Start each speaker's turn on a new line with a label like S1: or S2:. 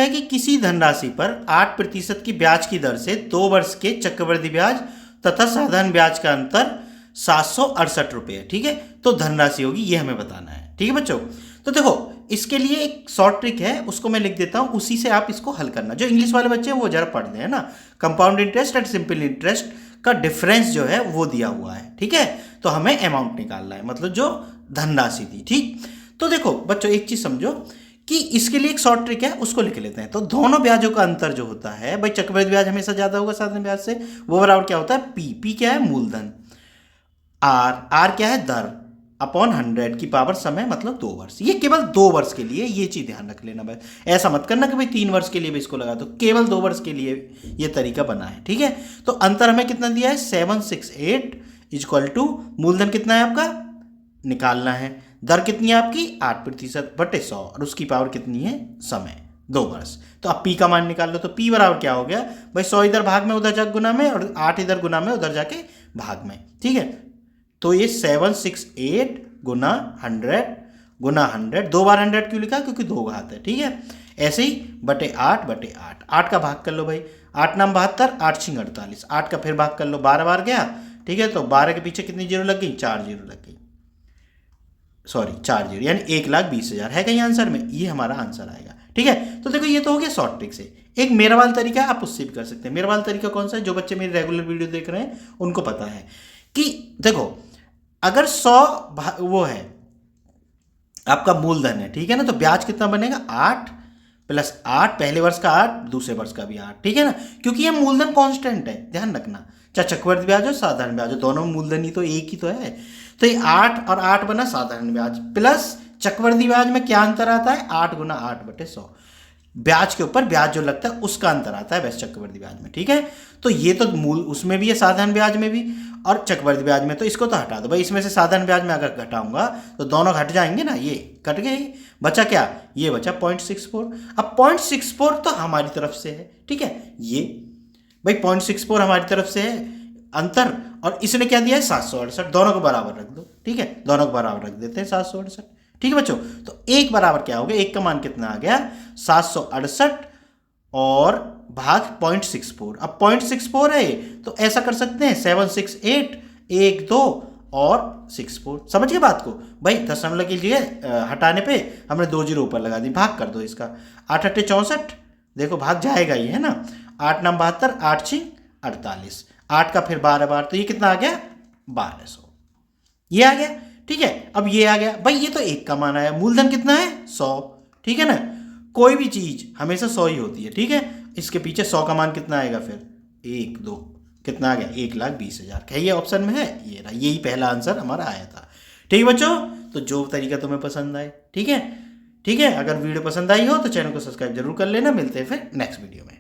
S1: है कि किसी धनराशि पर 8% की ब्याज की दर से 2 वर्ष के चक्रवृद्धि ब्याज तथा साधारण ब्याज का अंतर 768 रुपये। ठीक है, तो धनराशि होगी, ये हमें बताना है। ठीक है बच्चों, तो देखो इसके लिए एक शॉर्ट ट्रिक है, उसको मैं लिख देता हूं, उसी से आप इसको हल करना। जो इंग्लिश वाले बच्चे हैं वो जरा पढ़ दें, है ना। Compound interest and simple interest का डिफरेंस जो है वो दिया हुआ है। ठीक है, तो हमें अमाउंट निकालना है, मतलब जो धनराशि थी। ठीक, तो देखो बच्चों एक चीज समझो कि इसके लिए एक शॉर्ट ट्रिक है, उसको लिख लेते हैं। तो दोनों ब्याजों का अंतर जो होता है भाई, चक्रवृद्धि ब्याज हमेशा ज्यादा होगा साधारण ब्याज से, वो बराबर क्या होता है पी क्या है मूलधन, आर क्या है दर, अपॉन 100 की पावर समय, मतलब 2 वर्ष। ये केवल 2 वर्ष के लिए, ये चीज ध्यान रख लेना भाई। ऐसा मत करना कि भाई 3 वर्ष के लिए भी इसको लगा दो, केवल 2 वर्ष के लिए ये तरीका बना है। ठीक है, तो अंतर हमें कितना दिया है 768 इक्वल टू मूलधन कितना है आपका निकालना है, दर कितनी है आपकी 8% बटे 100, और उसकी पावर कितनी है समय 2 वर्ष। तो अब पी का मान निकाल लो, तो पी बराबर क्या हो गया भाई 100 इधर भाग में उधर जाके गुना में, और 8 इधर गुना में उधर जाके भाग में। ठीक है, तो ये 768 गुना 100 2 बार 100 क्यों लिखा, क्योंकि 2 घात है। ठीक है, ऐसे ही बटे 8 8 का भाग कर लो भाई, 8 नाम 72, 8 छिंग 48, 8 का फिर भाग कर लो, 12 बार गया। ठीक है, तो 12 के पीछे कितनी जीरो लग गई, 4 जीरो लग गई, सॉरी 4 जीरो, यानी 1,20,000 है कहीं आंसर में, ये हमारा आंसर आएगा। ठीक है, तो देखो ये तो हो गया शॉर्ट ट्रिक से। एक मेरा वाला तरीका है, आप उससे भी कर सकते हैं। मेरा वाला तरीका कौन सा है, जो बच्चे मेरी रेगुलर वीडियो देख रहे हैं उनको पता है कि देखो अगर 100 वो है आपका मूलधन है, ठीक है ना, तो ब्याज कितना बनेगा 8 + 8, पहले वर्ष का 8, दूसरे वर्ष का भी 8। ठीक है ना, क्योंकि ये मूलधन कांस्टेंट है, ध्यान रखना, चाहे चक्रवृद्धि ब्याज हो साधारण ब्याज हो, दोनों मूलधन ही तो एक ही तो है। तो ये 8 और 8 बना साधारण ब्याज, प्लस चक्रवृद्धि ब्याज में क्या अंतर आता है 8 गुना 8 बटे 100, ब्याज के ऊपर ब्याज जो लगता है उसका अंतर आता है वैसे चक्रवृद्धि ब्याज में। ठीक है, तो ये तो मूल उसमें भी है साधारण ब्याज में भी और चक्रवृद्धि ब्याज में, तो इसको तो हटा दो भाई। इसमें से साधारण ब्याज में अगर घटाऊंगा तो दोनों घट जाएंगे ना, ये कट गए, बचा क्या, ये बचा 0.64। अब 0.64 तो हमारी तरफ से है। ठीक है, ये भाई 0.64 हमारी तरफ से है अंतर, और इसने क्या दिया है 768, दोनों को बराबर रख दो। ठीक है, दोनों को बराबर रख देते हैं 768। ठीक है बच्चों, तो एक बराबर क्या हो गया, एक का मान कितना आ गया 768 और भाग 0.64। अब 0.64 है तो ऐसा कर सकते हैं 768 1 2 और 64। समझ गए बात को भाई, दशमलव के लिए हटाने पे हमने 2 जीरो ऊपर लगा दी, भाग कर दो इसका, 8 8 64, देखो भाग जाएगा ये, है ना, 8 9 72, 8 6 48, 8 का फिर 12 बार, तो ये कितना आ गया 1200, ये आ गया। ठीक है, अब ये आ गया भाई, ये तो एक का मान आया, मूलधन कितना है 100। ठीक है ना, कोई भी चीज हमेशा 100 ही होती है। ठीक है, इसके पीछे 100 का मान कितना आएगा फिर 1 2, कितना आ गया 1,20,000 का, ये ऑप्शन में है, ये रहा, यही पहला आंसर हमारा आया था। ठीक है बच्चों, तो जो तरीका तुम्हें पसंद आए, ठीक है, अगर वीडियो पसंद आई हो तो चैनल को सब्सक्राइब जरूर कर लेना। मिलते हैं फिर नेक्स्ट वीडियो में।